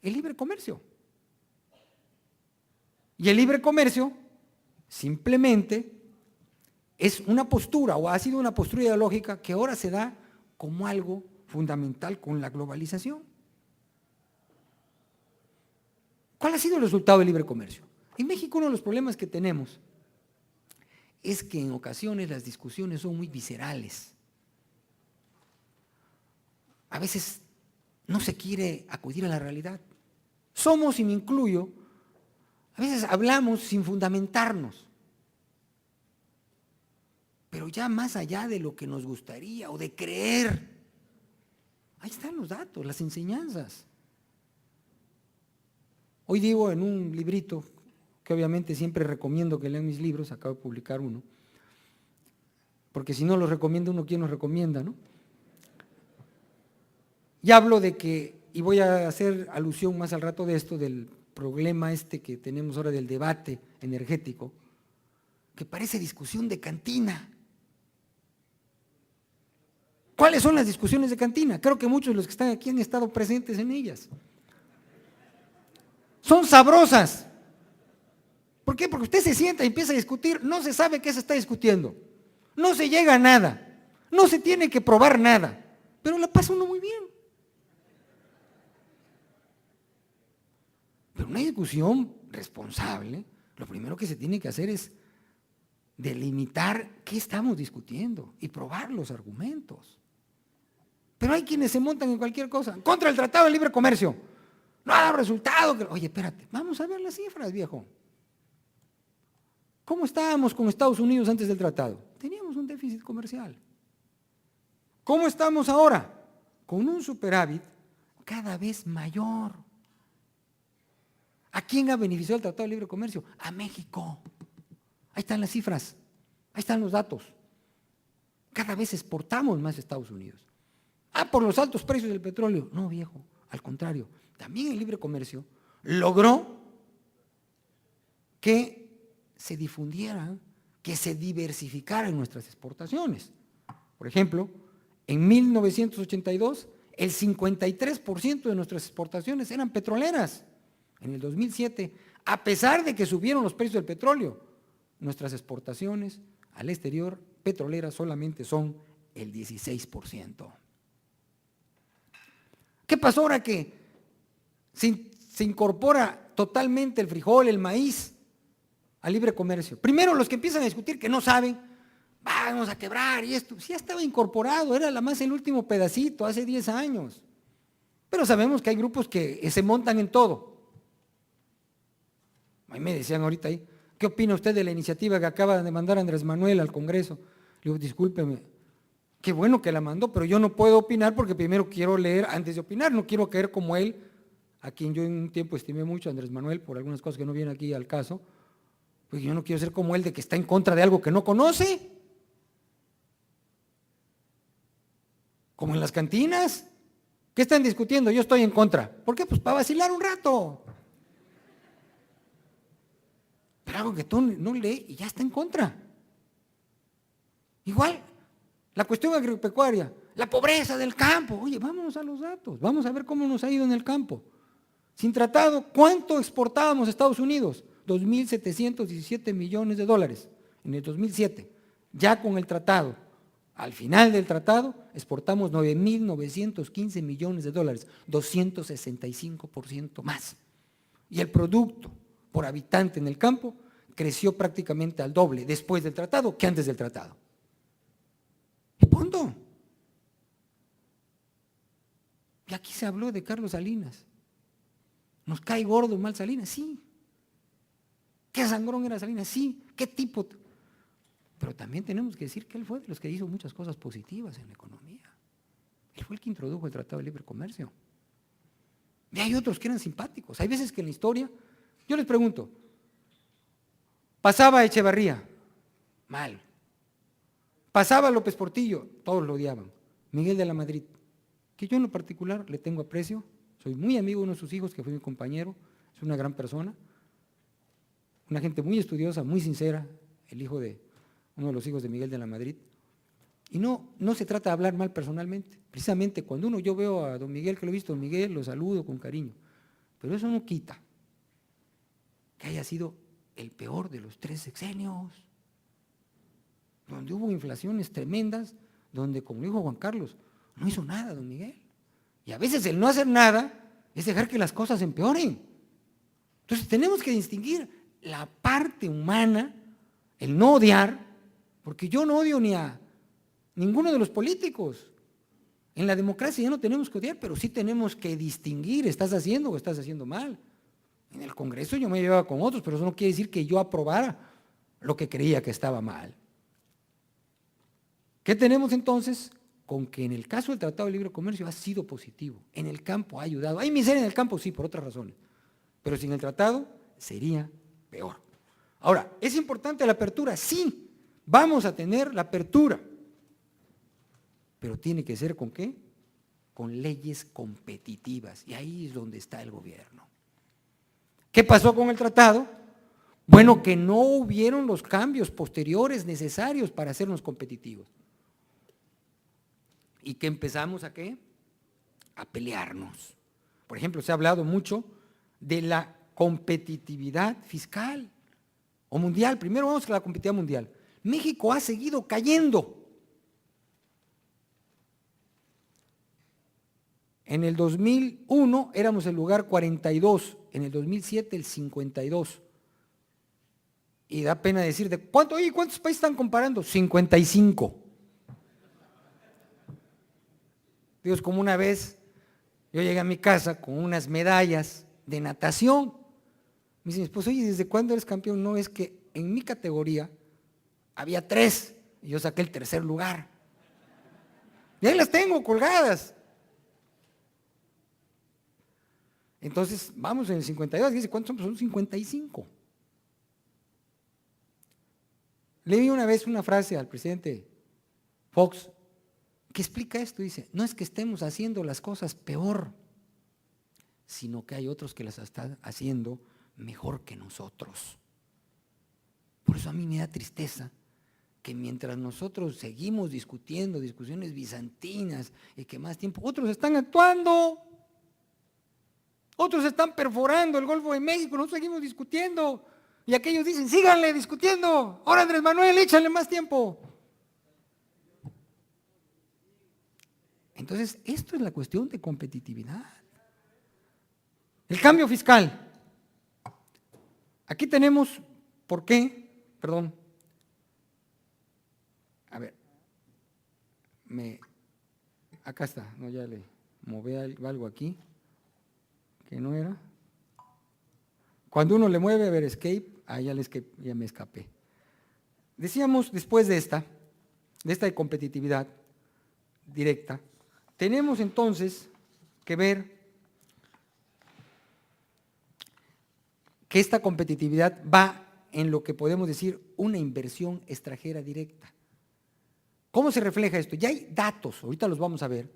el libre comercio. Y el libre comercio simplemente es una postura, o ha sido una postura ideológica que ahora se da como algo fundamental con la globalización. ¿Cuál ha sido el resultado del libre comercio? En México uno de los problemas que tenemos es que en ocasiones las discusiones son muy viscerales. A veces no se quiere acudir a la realidad. Somos, y me incluyo, a veces hablamos sin fundamentarnos, pero ya más allá de lo que nos gustaría o de creer. Ahí están los datos, las enseñanzas. Hoy digo en un librito, que obviamente siempre recomiendo que lean mis libros, acabo de publicar uno, porque si no los recomienda uno, ¿quién los recomienda, no? Y hablo de que, y voy a hacer alusión más al rato de esto, del problema que tenemos ahora del debate energético, que parece discusión de cantina. ¿Cuáles son las discusiones de cantina? Creo que muchos de los que están aquí han estado presentes en ellas. Son sabrosas. ¿Por qué? Porque usted se sienta y empieza a discutir, no se sabe qué se está discutiendo, no se llega a nada, no se tiene que probar nada, pero la pasa uno muy bien. Pero una discusión responsable, lo primero que se tiene que hacer es delimitar qué estamos discutiendo y probar los argumentos. Pero hay quienes se montan en cualquier cosa, contra el Tratado de Libre Comercio. No ha dado resultado. Oye, espérate, vamos a ver las cifras, viejo. ¿Cómo estábamos con Estados Unidos antes del tratado? Teníamos un déficit comercial. ¿Cómo estamos ahora? Con un superávit cada vez mayor. ¿A quién ha beneficiado el Tratado de Libre Comercio? A México. Ahí están las cifras, ahí están los datos. Cada vez exportamos más a Estados Unidos. Por los altos precios del petróleo. No, viejo, al contrario. También el libre comercio logró que se difundieran, que se diversificaran nuestras exportaciones. Por ejemplo, en 1982, el 53% de nuestras exportaciones eran petroleras. En el 2007, a pesar de que subieron los precios del petróleo, nuestras exportaciones al exterior petroleras solamente son el 16%. ¿Qué pasó ahora que se incorpora totalmente el frijol, el maíz al libre comercio? Primero los que empiezan a discutir que no saben, vamos a quebrar y esto, sí, ya estaba incorporado, era más el último pedacito, hace 10 años. Pero sabemos que hay grupos que se montan en todo. Ahí me decían ahorita ahí, ¿qué opina usted de la iniciativa que acaba de mandar Andrés Manuel al Congreso? Le digo, discúlpeme, qué bueno que la mandó, pero yo no puedo opinar porque primero quiero leer antes de opinar, no quiero caer como él, a quien yo en un tiempo estimé mucho, Andrés Manuel, por algunas cosas que no vienen aquí al caso, pues yo no quiero ser como él de que está en contra de algo que no conoce. Como en las cantinas, ¿qué están discutiendo? Yo estoy en contra. ¿Por qué? Pues para vacilar un rato. Pero algo que tú no lees y ya está en contra. Igual, la cuestión agropecuaria, la pobreza del campo. Oye, vámonos a los datos, vamos a ver cómo nos ha ido en el campo. Sin tratado, ¿cuánto exportábamos a Estados Unidos? 2.717 millones de dólares en el 2007. Ya con el tratado, al final del tratado, exportamos 9.915 millones de dólares, 265% más. Y el producto por habitante en el campo creció prácticamente al doble después del tratado que antes del tratado. Y punto. Y aquí se habló de Carlos Salinas. ¿Nos cae gordo mal Salinas? Sí. ¿Qué sangrón era Salinas? Sí. ¿Qué tipo? Pero también tenemos que decir que él fue de los que hizo muchas cosas positivas en la economía. Él fue el que introdujo el Tratado de Libre Comercio. Y hay otros que eran simpáticos. Hay veces que en la historia, yo les pregunto, pasaba Echevarría, mal. Pasaba López Portillo, todos lo odiaban. Miguel de la Madrid, que yo en lo particular le tengo aprecio, soy muy amigo de uno de sus hijos, que fue mi compañero, es una gran persona, una gente muy estudiosa, muy sincera, el hijo de uno de los hijos de Miguel de la Madrid. Y no se trata de hablar mal personalmente. Precisamente cuando yo veo a don Miguel, que lo he visto, don Miguel, lo saludo con cariño. Pero eso no quita que haya sido el peor de los 3 sexenios, donde hubo inflaciones tremendas, donde, como dijo Juan Carlos, no hizo nada, don Miguel. Y a veces el no hacer nada es dejar que las cosas empeoren. Entonces tenemos que distinguir la parte humana, el no odiar, porque yo no odio ni a ninguno de los políticos. En la democracia ya no tenemos que odiar, pero sí tenemos que distinguir, ¿estás haciendo o estás haciendo mal? En el Congreso yo me llevaba con otros, pero eso no quiere decir que yo aprobara lo que creía que estaba mal. ¿Qué tenemos entonces? Con que en el caso del Tratado de Libre Comercio ha sido positivo, en el campo ha ayudado. Hay miseria en el campo, sí, por otras razones, pero sin el tratado sería peor. Ahora, ¿es importante la apertura? Sí, vamos a tener la apertura, pero tiene que ser ¿con qué? Con leyes competitivas, y ahí es donde está el gobierno. ¿Qué pasó con el tratado? Bueno, que no hubieron los cambios posteriores necesarios para hacernos competitivos. ¿Y que empezamos a qué? A pelearnos. Por ejemplo, se ha hablado mucho de la competitividad fiscal o mundial. Primero vamos a la competitividad mundial. México ha seguido cayendo. En el 2001 éramos el lugar 42, en el 2007 el 52. Y da pena decir, ¿cuántos países están comparando? 55. Dios, como una vez yo llegué a mi casa con unas medallas de natación. Me dice mi esposo, oye, ¿desde cuándo eres campeón? No, es que en mi categoría había 3 y yo saqué el 3er lugar. Y ahí las tengo colgadas. Entonces, vamos en el 52, dice, ¿cuántos somos? Son 55. Leí una vez una frase al presidente Fox que explica esto, dice, no es que estemos haciendo las cosas peor, sino que hay otros que las están haciendo mejor que nosotros. Por eso a mí me da tristeza que mientras nosotros seguimos discutiendo discusiones bizantinas y que más tiempo, otros están actuando, otros están perforando el Golfo de México, nosotros seguimos discutiendo y aquellos dicen, síganle discutiendo, ahora Andrés Manuel, échale más tiempo. Entonces, esto es la cuestión de competitividad. El cambio fiscal. Aquí tenemos, ¿por qué? Perdón. A ver. Acá está, no, ya le moví algo aquí, que no era. Cuando uno le mueve, a ver, escape, ya me escapé. Decíamos, después de esta de competitividad directa, tenemos entonces que ver que esta competitividad va en lo que podemos decir una inversión extranjera directa. ¿Cómo se refleja esto? Ya hay datos, ahorita los vamos a ver,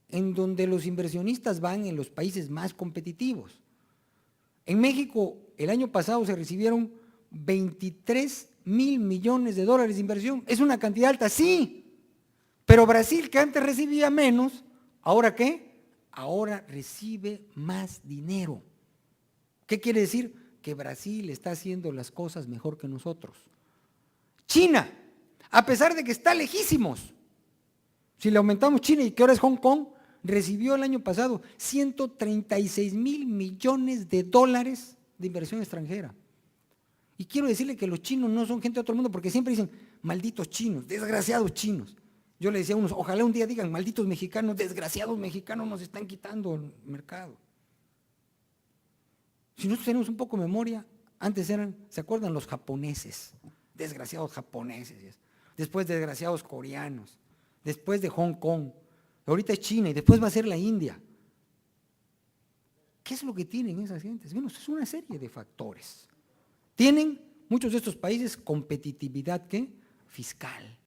en donde los inversionistas van en los países más competitivos. En México, el año pasado se recibieron 23,000 millones de dólares de inversión. ¿Es una cantidad alta? Sí. Pero Brasil, que antes recibía menos, ¿ahora qué? Ahora recibe más dinero. ¿Qué quiere decir? Que Brasil está haciendo las cosas mejor que nosotros. China, a pesar de que está lejísimos, si le aumentamos China y que ahora es Hong Kong, recibió el año pasado 136,000 millones de dólares de inversión extranjera. Y quiero decirle que los chinos no son gente de otro mundo, porque siempre dicen, malditos chinos, desgraciados chinos. Yo le decía a unos, ojalá un día digan, malditos mexicanos, desgraciados mexicanos, nos están quitando el mercado. Si nosotros tenemos un poco de memoria, antes eran, ¿se acuerdan? Los japoneses, desgraciados japoneses, después desgraciados coreanos, después de Hong Kong, ahorita es China y después va a ser la India. ¿Qué es lo que tienen esas gentes? Bueno, es una serie de factores. Tienen muchos de estos países competitividad, ¿qué? Fiscal.